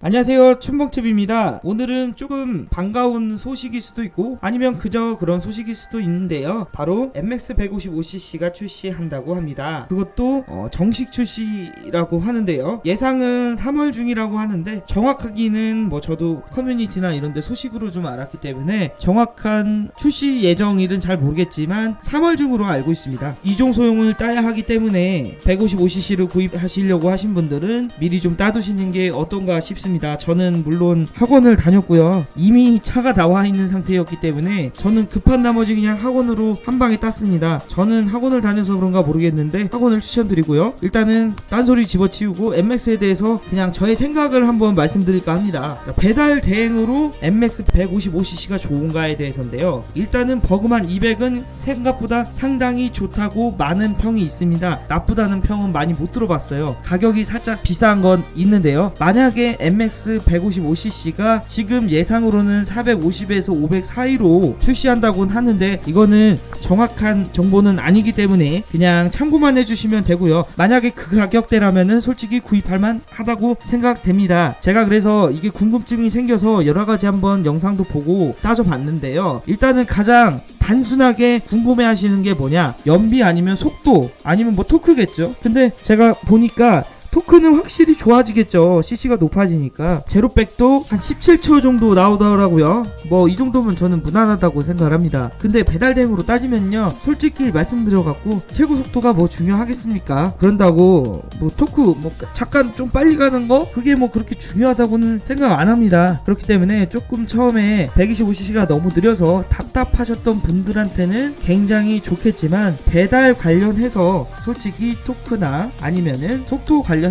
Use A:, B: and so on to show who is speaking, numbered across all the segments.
A: 안녕하세요, 춘봉TV입니다. 오늘은 조금 반가운 소식일 수도 있고 아니면 그저 그런 소식일 수도 있는데요, 바로 MX155cc가 출시한다고 합니다. 그것도 정식 출시라고 하는데요, 예상은 3월 중이라고 하는데 정확하기는 뭐 저도 커뮤니티나 이런데 소식으로 좀 알았기 때문에 정확한 출시 예정일은 잘 모르겠지만 3월 중으로 알고 있습니다. 이종 소형을 따야 하기 때문에 155cc를 구입하시려고 하신 분들은 미리 좀 따두시는 게 어떤가 싶습니다. 저는 물론 학원을 다녔고요, 이미 차가 나와 있는 상태였기 때문에 저는 급한 나머지 그냥 학원으로 한 방에 땄습니다. 저는 학원을 다녀서 그런가 모르겠는데 학원을 추천드리고요. 일단은 딴소리 집어치우고 MX에 대해서 그냥 저의 생각을 한번 말씀드릴까 합니다. 배달 대행으로 MX155cc가 좋은가에 대해서인데요, 일단은 버그만 200은 생각보다 상당히 좋다고 많은 평이 있습니다. 나쁘다는 평은 많이 못 들어봤어요. 가격이 살짝 비싼 건 있는데요, 만약에 MX155cc가 지금 예상으로는 450에서 500 사이로 출시한다고는 하는데 이거는 정확한 정보는 아니기 때문에 그냥 참고만 해주시면 되고요. 만약에 그 가격대라면은 솔직히 구입할만 하다고 생각됩니다. 제가 그래서 이게 궁금증이 생겨서 여러가지 한번 영상도 보고 따져봤는데요, 일단은 가장 단순하게 궁금해 하시는 게 뭐냐, 연비 아니면 속도 아니면 뭐 토크겠죠. 근데 제가 보니까 토크는 확실히 좋아지겠죠. CC가 높아지니까. 제로백도 한 17초 정도 나오더라고요. 뭐 이 정도면 저는 무난하다고 생각을 합니다. 근데 배달대행으로 따지면요, 솔직히 말씀드려갖고 최고 속도가 뭐 중요하겠습니까? 그런다고 뭐 토크 뭐 잠깐 좀 빨리 가는 거 그게 뭐 그렇게 중요하다고는 생각 안 합니다. 그렇기 때문에 조금 처음에 125cc가 너무 느려서 답답하셨던 분들한테는 굉장히 좋겠지만, 배달 관련해서 솔직히 토크나 아니면은 속도 관련해서는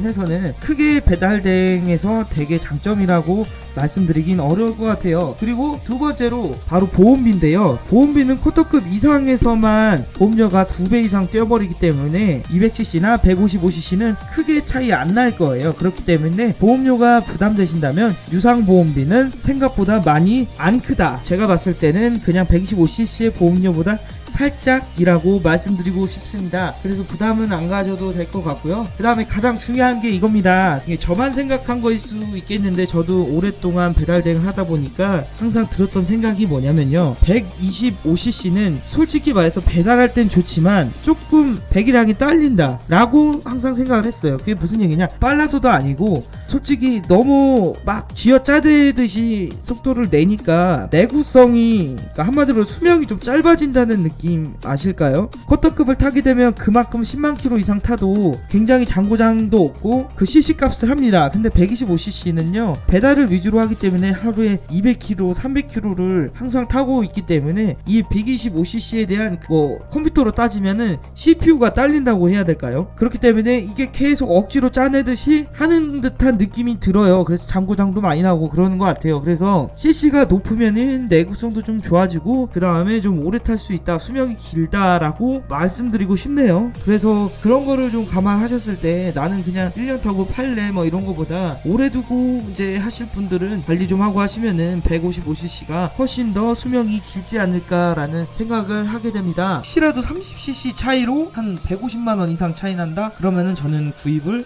A: 크게 배달 대행에서 되게 장점이라고 말씀드리긴 어려울 것 같아요. 그리고 두 번째로 바로 보험비인데요, 보험비는 쿼터급 이상에서만 보험료가 2배 이상 뛰어버리기 때문에 200cc나 155cc는 크게 차이 안 날 거예요. 그렇기 때문에 보험료가 부담되신다면 유상 보험비는 생각보다 많이 안 크다. 제가 봤을 때는 그냥 125cc의 보험료보다 살짝이라고 말씀드리고 싶습니다. 그래서 부담은 안 가져도 될 것 같고요. 그 다음에 가장 중요한 게 이겁니다. 이게 저만 생각한 거일 수 있겠는데 저도 오랫동안 배달 대행을 하다 보니까 항상 들었던 생각이 뭐냐면요, 125cc는 솔직히 말해서 배달할 땐 좋지만 조금 배기량이 딸린다 라고 항상 생각을 했어요. 그게 무슨 얘기냐, 빨라서도 아니고 솔직히 너무 막 쥐어짜대듯이 속도를 내니까 내구성이, 그러니까 한마디로 수명이 좀 짧아진다는 느낌 아실까요? 쿼터급을 타게 되면 그만큼 10만 킬로 이상 타도 굉장히 장고장도 없고 그 cc 값을 합니다. 근데 125cc는요 배달을 위주로 하기 때문에 하루에 200km, 300km를 항상 타고 있기 때문에 이 125cc에 대한 뭐 컴퓨터로 따지면은 CPU가 딸린다고 해야 될까요? 그렇기 때문에 이게 계속 억지로 짜내듯이 하는 듯한 느낌이 들어요. 그래서 장고장도 많이 나오고 그러는 것 같아요. 그래서 cc가 높으면은 내구성도 좀 좋아지고 그 다음에 좀 오래 탈 수 있다, 수명이 길다라고 말씀드리고 싶네요. 그래서 그런 거를 좀 감안하셨을 때 나는 그냥 1년 타고 팔래 뭐 이런 거보다 오래 두고 이제 하실 분들은 관리 좀 하고 하시면은 155cc가 훨씬 더 수명이 길지 않을까라는 생각을 하게 됩니다. 혹시라도 30cc 차이로 한 150만원 이상 차이 난다? 그러면은 저는 구입을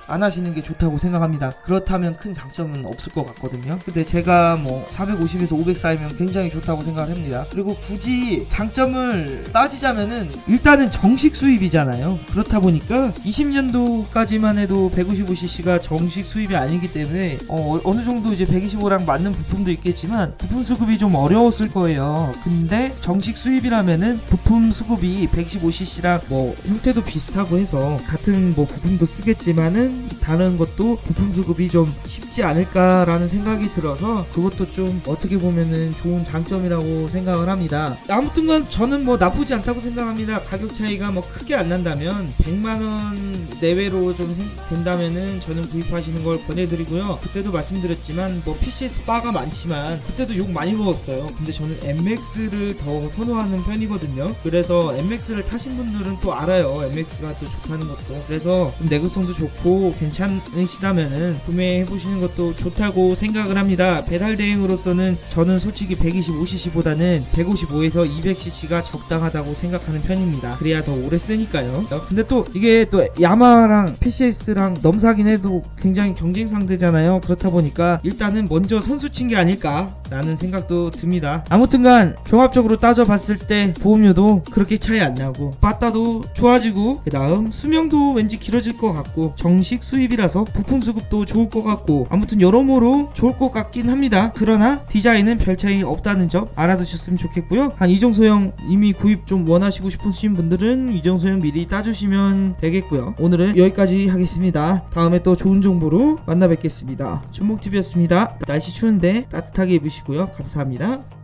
A: 안 하시는 게 좋다고 생각합니다. 그렇다면 큰 장점은 없을 것 같거든요. 근데 제가 뭐 450에서 500 사이면 굉장히 좋다고 생각을 합니다. 그리고 굳이 장점을 따지자면은 일단은 정식 수입이잖아요. 그렇다 보니까 20년도까지만 해도 155cc가 정식 수입이 아니기 때문에 어느 정도 이제 125랑 맞는 부품도 있겠지만 부품 수급이 좀 어려웠을 거예요. 근데 정식 수입이라면은 부품 수급이 125cc랑 뭐 형태도 비슷하고 해서 같은 뭐 부품도 쓰겠지만은 다른 것도 부품 수급이 좀 쉽지 않을까라는 생각이 들어서 그것도 좀 어떻게 보면은 좋은 장점이라고 생각을 합니다. 아무튼간 저는 뭐 나쁘지 않다고 생각합니다. 가격 차이가 뭐 크게 안 난다면 100만원 내외로 좀 된다면은 저는 구입하시는 걸 권해드리고요. 그때도 말씀드렸지만 뭐 PC에서 바가 많지만 그때도 욕 많이 먹었어요. 근데 저는 MX를 더 선호하는 편이거든요. 그래서 MX를 타신 분들은 또 알아요. MX가 또 좋다는 것도. 그래서 좀 내구성도 좋고 가격대도 괜찮으시다면은 구매해보시는 것도 좋다고 생각을 합니다. 배달 대행으로서는 저는 솔직히 125cc보다는 155에서 200cc가 적당하다고 생각하는 편입니다. 그래야 더 오래 쓰니까요. 근데 또 이게 또 야마랑 PCS랑 넘사긴 해도 굉장히 경쟁 상대잖아요. 그렇다 보니까 일단은 먼저 선수 친 게 아닐까라는 생각도 듭니다. 아무튼간 종합적으로 따져봤을 때 보험료도 그렇게 차이 안 나고 빠따도 좋아지고 그 다음 수명도 왠지 길어질 것 같고 정식 수입이라서 부품 수급도 좋을 것 같고 아무튼 여러모로 좋을 것 같긴 합니다. 그러나 디자인은 별 차이 없다는 점 알아두셨으면 좋겠고요. 한 이정소형 이미 구입 좀 원하시고 싶으신 분들은 이정소형 미리 따주시면 되겠고요. 오늘은 여기까지 하겠습니다. 다음에 또 좋은 정보로 만나 뵙겠습니다. 춘목TV였습니다. 날씨 추운데 따뜻하게 입으시고요. 감사합니다.